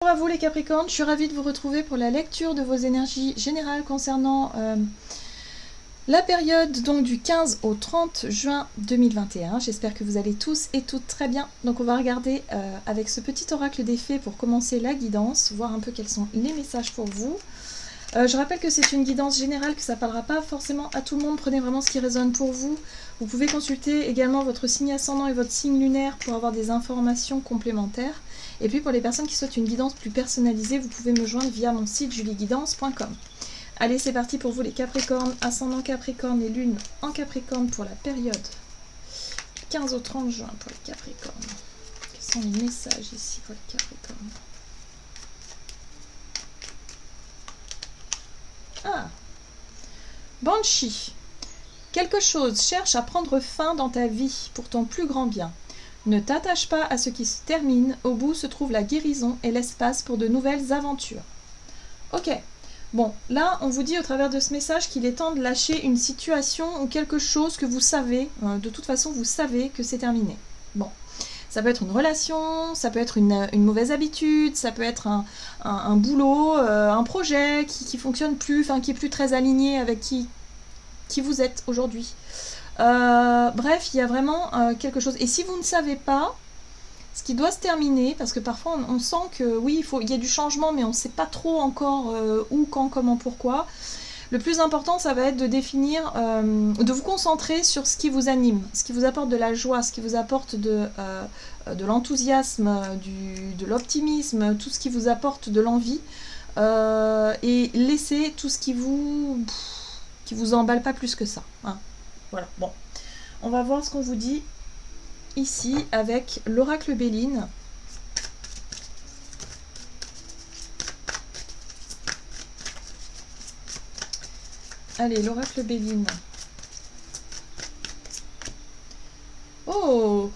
Bonjour à vous les Capricornes, je suis ravie de vous retrouver pour la lecture de vos énergies générales concernant la période donc du 15 au 30 juin 2021. J'espère que vous allez tous et toutes très bien. Donc on va regarder avec ce petit oracle des fées pour commencer la guidance, voir un peu quels sont les messages pour vous. Je rappelle que c'est une guidance générale, que ça ne parlera pas forcément à tout le monde. Prenez vraiment ce qui résonne pour vous. Vous pouvez consulter également votre signe ascendant et votre signe lunaire pour avoir des informations complémentaires. Et puis pour les personnes qui souhaitent une guidance plus personnalisée, vous pouvez me joindre via mon site julieguidance.com. Allez, c'est parti pour vous les Capricornes, ascendant Capricorne et lune en Capricorne pour la période 15 au 30 juin pour les Capricornes. Quels sont les messages ici pour les Capricornes? Ah, Banshee. Quelque chose cherche à prendre fin dans ta vie pour ton plus grand bien. Ne t'attache pas à ce qui se termine, au bout se trouve la guérison et l'espace pour de nouvelles aventures. Ok, bon, là on vous dit au travers de ce message qu'il est temps de lâcher une situation ou quelque chose que vous savez, de toute façon vous savez que c'est terminé. Bon, ça peut être une relation, ça peut être une mauvaise habitude, ça peut être un boulot, un projet qui fonctionne plus, enfin qui est plus très aligné avec qui vous êtes aujourd'hui. Bref, il y a vraiment quelque chose. Et si vous ne savez pas ce qui doit se terminer, parce que parfois on sent que oui, il y a du changement, mais on ne sait pas trop encore où, quand, comment, pourquoi. Le plus important, ça va être de définir, de vous concentrer sur ce qui vous anime, ce qui vous apporte de la joie, ce qui vous apporte de l'enthousiasme, de l'optimisme, tout ce qui vous apporte de l'envie, et laissez tout ce qui vous emballe pas plus que ça. Hein. Voilà, bon. On va voir ce qu'on vous dit ici avec l'oracle Béline. Allez, l'oracle Béline. Oh!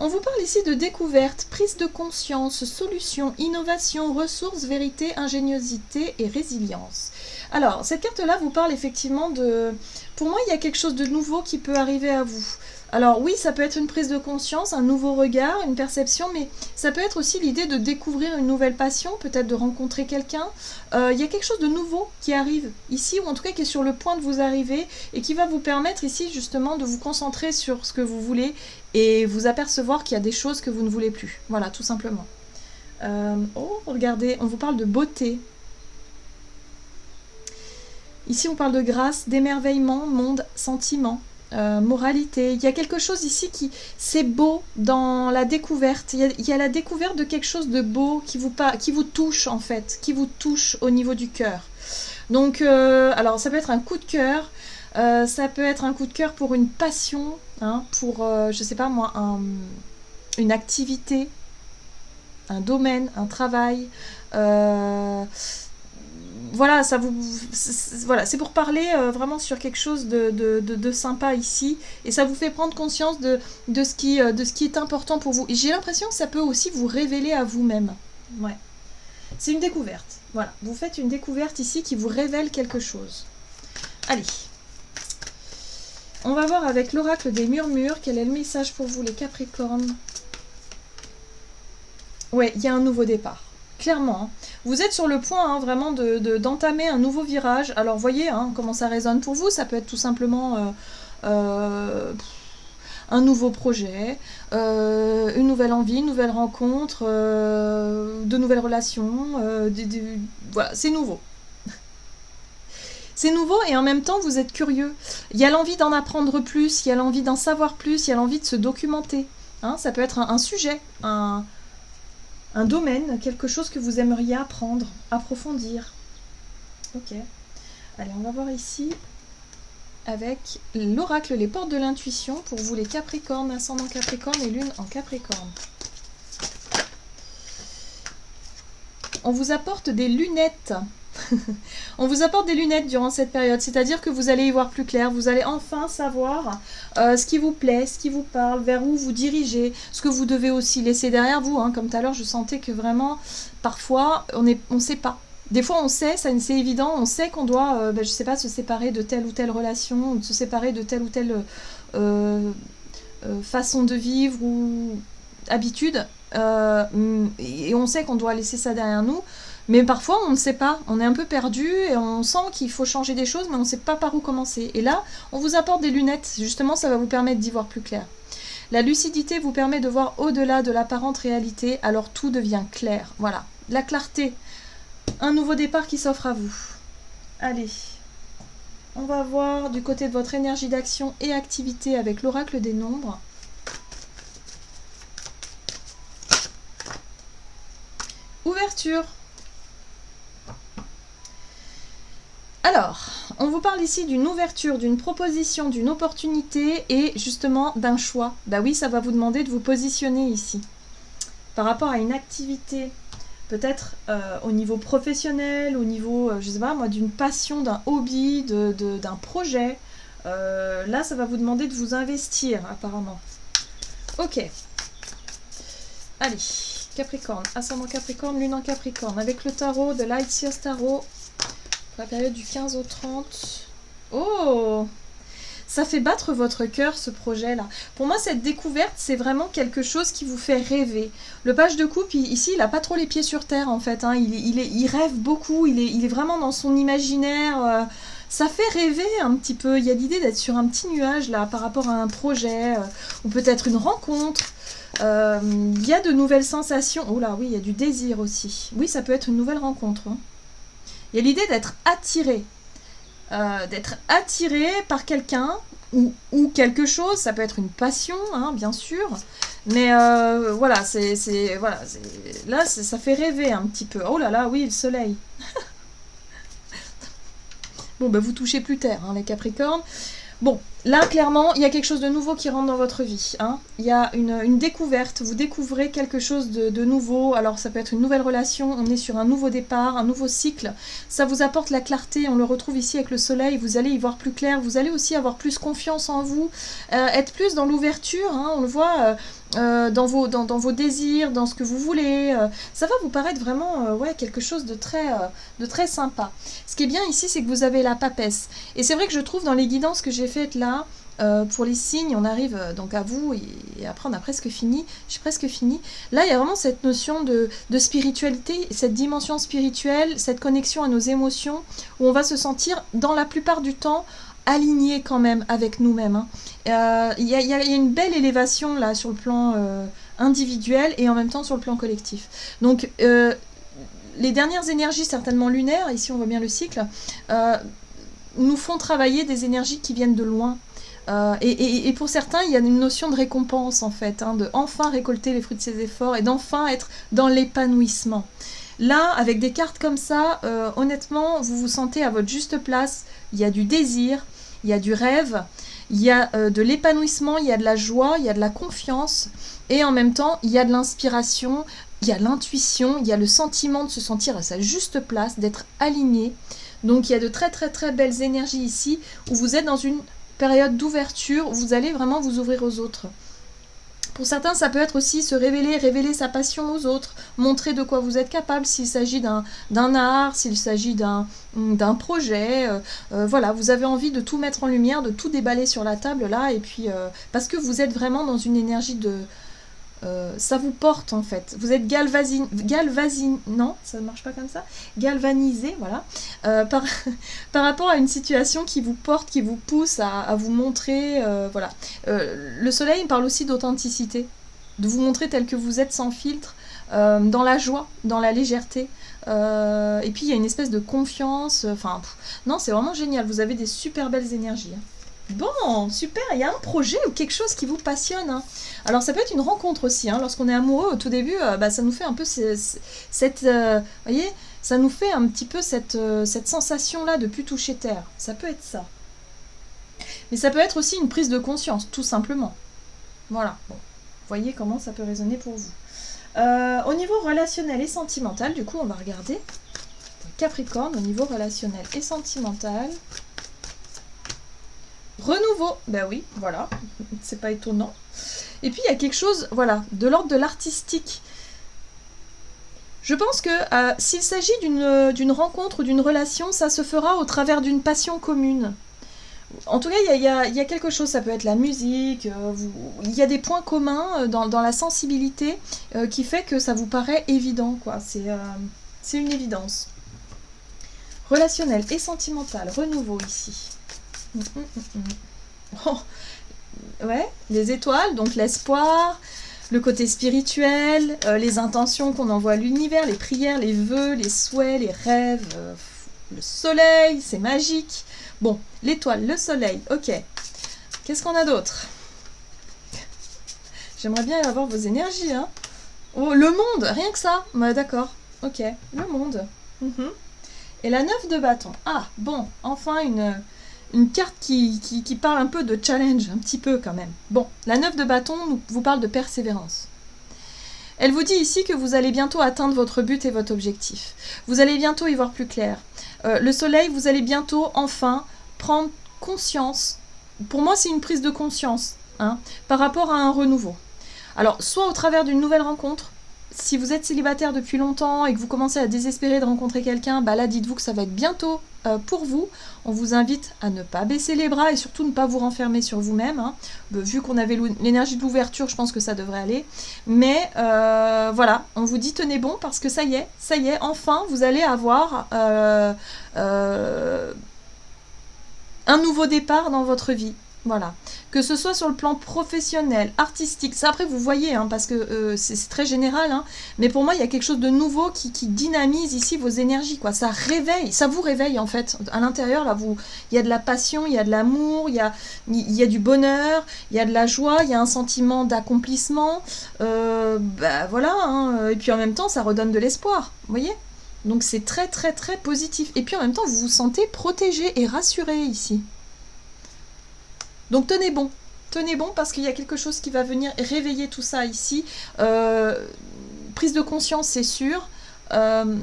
On vous parle ici de découverte, prise de conscience, solution, innovation, ressources, vérité, ingéniosité et résilience. Alors, cette carte-là vous parle effectivement de... Pour moi, il y a quelque chose de nouveau qui peut arriver à vous. Alors oui, ça peut être une prise de conscience, un nouveau regard, une perception, mais ça peut être aussi l'idée de découvrir une nouvelle passion, peut-être de rencontrer quelqu'un. Il y a quelque chose de nouveau qui arrive ici, ou en tout cas qui est sur le point de vous arriver, et qui va vous permettre ici justement de vous concentrer sur ce que vous voulez, et vous apercevoir qu'il y a des choses que vous ne voulez plus. Voilà, tout simplement. Oh, regardez, on vous parle de beauté. Ici, on parle de grâce, d'émerveillement, monde, sentiment. Moralité, il y a quelque chose ici qui c'est beau dans la découverte, il y a la découverte de quelque chose de beau qui vous touche en fait, qui vous touche au niveau du cœur. Donc alors ça peut être un coup de cœur, ça peut être un coup de cœur pour une passion, hein, pour je sais pas moi, une activité, un domaine, un travail, voilà, voilà, c'est pour parler vraiment sur quelque chose de sympa ici, et ça vous fait prendre conscience de ce qui est important pour vous. Et j'ai l'impression que ça peut aussi vous révéler à vous-même. Ouais. C'est une découverte. Voilà, vous faites une découverte ici qui vous révèle quelque chose. Allez. On va voir avec l'oracle des murmures quel est le message pour vous les Capricornes. Ouais, il y a un nouveau départ. Clairement, hein. Vous êtes sur le point hein, vraiment d'entamer un nouveau virage. Alors voyez hein, comment ça résonne pour vous. Ça peut être tout simplement un nouveau projet, une nouvelle envie, une nouvelle rencontre, de nouvelles relations. Voilà, c'est nouveau. C'est nouveau et en même temps vous êtes curieux. Il y a l'envie d'en apprendre plus, il y a l'envie d'en savoir plus, il y a l'envie de se documenter. Hein, ça peut être un sujet, un domaine, quelque chose que vous aimeriez apprendre, approfondir. Ok. Allez, on va voir ici avec l'oracle, les portes de l'intuition, pour vous les Capricornes, ascendant Capricorne et lune en Capricorne. On vous apporte des lunettes. On vous apporte des lunettes durant cette période, c'est-à-dire que vous allez y voir plus clair, vous allez enfin savoir ce qui vous plaît, ce qui vous parle, vers où vous dirigez, ce que vous devez aussi laisser derrière vous. Hein. Comme tout à l'heure, je sentais que vraiment, parfois, on ne sait pas. Des fois, on sait, c'est évident, on sait qu'on doit, je sais pas, se séparer de telle ou telle relation, ou de se séparer de telle ou telle façon de vivre ou habitude. et on sait qu'on doit laisser ça derrière nous, mais parfois on ne sait pas, on est un peu perdu et on sent qu'il faut changer des choses, mais on ne sait pas par où commencer. Et là, on vous apporte des lunettes, justement ça va vous permettre d'y voir plus clair. La lucidité vous permet de voir au-delà de l'apparente réalité, alors tout devient clair. Voilà, la clarté, un nouveau départ qui s'offre à vous. Allez, on va voir du côté de votre énergie d'action et activité avec l'oracle des nombres. Ouverture. Alors, on vous parle ici d'une ouverture, d'une proposition, d'une opportunité et justement d'un choix. Bah oui, ça va vous demander de vous positionner ici. Par rapport à une activité, peut-être au niveau professionnel, au niveau, je sais pas moi, d'une passion, d'un hobby, d'un projet. Là, ça va vous demander de vous investir apparemment. Ok. Allez, Capricorne, ascendant Capricorne, lune en Capricorne, avec le tarot de Light Seers Tarot. La période du 15 au 30. Oh! Ça fait battre votre cœur, ce projet-là. Pour moi, cette découverte, c'est vraiment quelque chose qui vous fait rêver. Le page de coupe, ici, il n'a pas trop les pieds sur terre, en fait. Hein. Il rêve beaucoup, il est vraiment dans son imaginaire. Ça fait rêver un petit peu. Il y a l'idée d'être sur un petit nuage, là, par rapport à un projet, ou peut-être une rencontre. Il y a de nouvelles sensations. Oh là, oui, il y a du désir aussi. Oui, ça peut être une nouvelle rencontre. Hein. Il y a l'idée d'être attiré par quelqu'un ou quelque chose. Ça peut être une passion, hein, bien sûr. Mais voilà, là, ça fait rêver un petit peu. Oh là là, oui, le soleil. Bon, bah, vous touchez plus terre, hein, les Capricornes. Bon, là, clairement, il y a quelque chose de nouveau qui rentre dans votre vie. Hein. Il y a une découverte, vous découvrez quelque chose de nouveau. Alors, ça peut être une nouvelle relation, on est sur un nouveau départ, un nouveau cycle. Ça vous apporte la clarté, on le retrouve ici avec le soleil. Vous allez y voir plus clair, vous allez aussi avoir plus confiance en vous, être plus dans l'ouverture, hein, on le voit... dans vos désirs, dans ce que vous voulez. Ça va vous paraître vraiment ouais, quelque chose de très sympa. Ce qui est bien ici, c'est que vous avez la papesse. Et c'est vrai que je trouve dans les guidances que j'ai faites là, pour les signes, on arrive donc à vous, et après on a presque fini, j'ai presque fini. Là, il y a vraiment cette notion de spiritualité, cette dimension spirituelle, cette connexion à nos émotions, où on va se sentir, dans la plupart du temps, aligné quand même avec nous-mêmes. Hein. Il y a une belle élévation là sur le plan individuel et en même temps sur le plan collectif. Donc les dernières énergies, certainement lunaires, ici on voit bien le cycle, nous font travailler des énergies qui viennent de loin. Et pour certains, il y a une notion de récompense en fait, hein, de enfin récolter les fruits de ses efforts et d'enfin être dans l'épanouissement. Là, avec des cartes comme ça, honnêtement, vous vous sentez à votre juste place. Il y a du désir, il y a du rêve, il y a de l'épanouissement, il y a de la joie, il y a de la confiance. Et en même temps, il y a de l'inspiration, il y a l'intuition, il y a le sentiment de se sentir à sa juste place, d'être aligné. Donc il y a de très très très belles énergies ici, où vous êtes dans une période d'ouverture, où vous allez vraiment vous ouvrir aux autres. Pour certains, ça peut être aussi se révéler sa passion aux autres, montrer de quoi vous êtes capable, s'il s'agit d'un art, s'il s'agit d'un projet. Voilà, vous avez envie de tout mettre en lumière, de tout déballer sur la table là, et puis parce que vous êtes vraiment dans une énergie de... ça vous porte en fait. Vous êtes non, ça ne marche pas comme ça. Galvanisé, voilà, par rapport à une situation qui vous porte, qui vous pousse à vous montrer, voilà. Le soleil parle aussi d'authenticité, de vous montrer tel que vous êtes sans filtre, dans la joie, dans la légèreté. Et puis il y a une espèce de confiance. Enfin, non, c'est vraiment génial. Vous avez des super belles énergies. Hein. Bon, super, il y a un projet ou quelque chose qui vous passionne. Hein. Alors ça peut être une rencontre aussi, hein. Lorsqu'on est amoureux au tout début, ça nous fait un peu cette... voyez, ça nous fait un petit peu cette sensation-là de plus toucher terre. Ça peut être ça. Mais ça peut être aussi une prise de conscience, tout simplement. Voilà, bon. Voyez comment ça peut résonner pour vous. Au niveau relationnel et sentimental, du coup on va regarder. Capricorne, au niveau relationnel et sentimental... Renouveau, ben oui, voilà, c'est pas étonnant. Et puis il y a quelque chose, voilà, de l'ordre de l'artistique. Je pense que s'il s'agit d'une rencontre ou d'une relation, ça se fera au travers d'une passion commune. En tout cas, il y a quelque chose, ça peut être la musique, il y a des points communs dans la sensibilité qui fait que ça vous paraît évident, quoi. C'est une évidence. Relationnel et sentimental, renouveau ici. Oh, ouais, les étoiles, donc l'espoir, le côté spirituel, les intentions qu'on envoie à l'univers, les prières, les vœux, les souhaits, les rêves, le soleil, c'est magique. Bon, l'étoile, le soleil, ok. Qu'est-ce qu'on a d'autre? J'aimerais bien avoir vos énergies, hein. Oh, le monde, rien que ça. Ouais, d'accord, ok, le monde. Et la 9 de bâton. Ah, bon, enfin une carte qui parle un peu de challenge, un petit peu quand même. Bon, la 9 de bâton vous parle de persévérance. Elle vous dit ici que vous allez bientôt atteindre votre but et votre objectif. Vous allez bientôt y voir plus clair. Le soleil, vous allez bientôt enfin prendre conscience. Pour moi, c'est une prise de conscience, hein, par rapport à un renouveau. Alors, soit au travers d'une nouvelle rencontre. Si vous êtes célibataire depuis longtemps et que vous commencez à désespérer de rencontrer quelqu'un, bah là, dites-vous que ça va être bientôt pour vous. On vous invite à ne pas baisser les bras et surtout ne pas vous renfermer sur vous-même. Hein. Vu qu'on avait l'énergie de l'ouverture, je pense que ça devrait aller. Mais voilà, on vous dit tenez bon parce que ça y est, enfin, vous allez avoir un nouveau départ dans votre vie. Voilà, que ce soit sur le plan professionnel, artistique, ça après vous voyez, hein, parce que c'est très général, hein, mais pour moi il y a quelque chose de nouveau qui dynamise ici vos énergies, quoi. Ça réveille, ça vous réveille en fait, à l'intérieur, là, il y a de la passion, il y a de l'amour, il y a du bonheur, il y a de la joie, il y a un sentiment d'accomplissement, bah voilà, hein, et puis en même temps ça redonne de l'espoir, vous voyez. Donc c'est très très très positif, et puis en même temps vous vous sentez protégé et rassuré ici. Donc tenez bon parce qu'il y a quelque chose qui va venir réveiller tout ça ici. Prise de conscience, c'est sûr,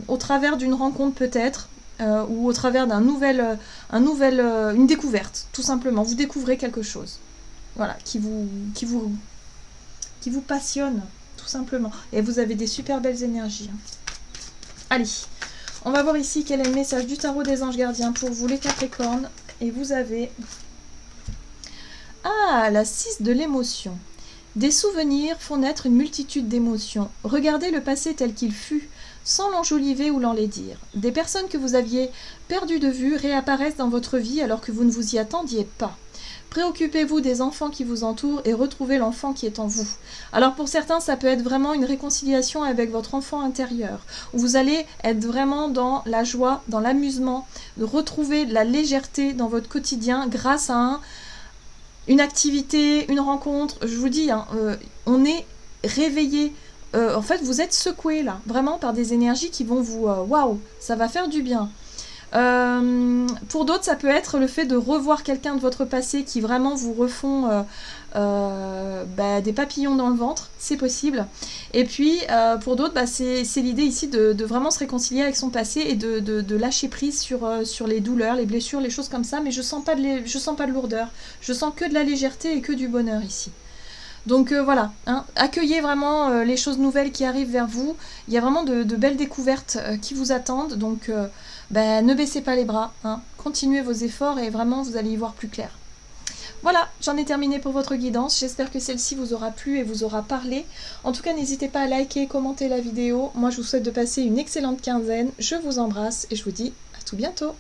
au travers d'une rencontre peut-être, ou au travers une découverte, tout simplement. Vous découvrez quelque chose, voilà, qui vous passionne, tout simplement. Et vous avez des super belles énergies. Hein. Allez, on va voir ici quel est le message du tarot des anges gardiens pour vous les Capricornes. Et vous avez... Ah, la 6 de l'émotion. Des souvenirs font naître une multitude d'émotions. Regardez le passé tel qu'il fut, sans l'enjoliver ou l'enlaidir. Des personnes que vous aviez perdues de vue réapparaissent dans votre vie alors que vous ne vous y attendiez pas. Préoccupez-vous des enfants qui vous entourent et retrouvez l'enfant qui est en vous. Alors pour certains, ça peut être vraiment une réconciliation avec votre enfant intérieur, où vous allez être vraiment dans la joie, dans l'amusement, de retrouver de la légèreté dans votre quotidien grâce à une activité, une rencontre. Je vous dis, hein, on est réveillé. En fait, vous êtes secoué là, vraiment par des énergies qui vont vous... Waouh, ça va faire du bien. Pour d'autres, ça peut être le fait de revoir quelqu'un de votre passé qui vraiment vous refont des papillons dans le ventre, c'est possible. Et puis, pour d'autres, c'est l'idée ici de vraiment se réconcilier avec son passé et de lâcher prise sur les douleurs, les blessures, les choses comme ça, mais je sens pas de lourdeur, je sens que de la légèreté et que du bonheur ici. Donc voilà, hein, accueillez vraiment les choses nouvelles qui arrivent vers vous. Il y a vraiment de belles découvertes qui vous attendent. Donc ne baissez pas les bras, hein. Continuez vos efforts et vraiment vous allez y voir plus clair. Voilà, j'en ai terminé pour votre guidance. J'espère que celle-ci vous aura plu et vous aura parlé. En tout cas, n'hésitez pas à liker, commenter la vidéo. Moi, je vous souhaite de passer une excellente quinzaine. Je vous embrasse et je vous dis à tout bientôt.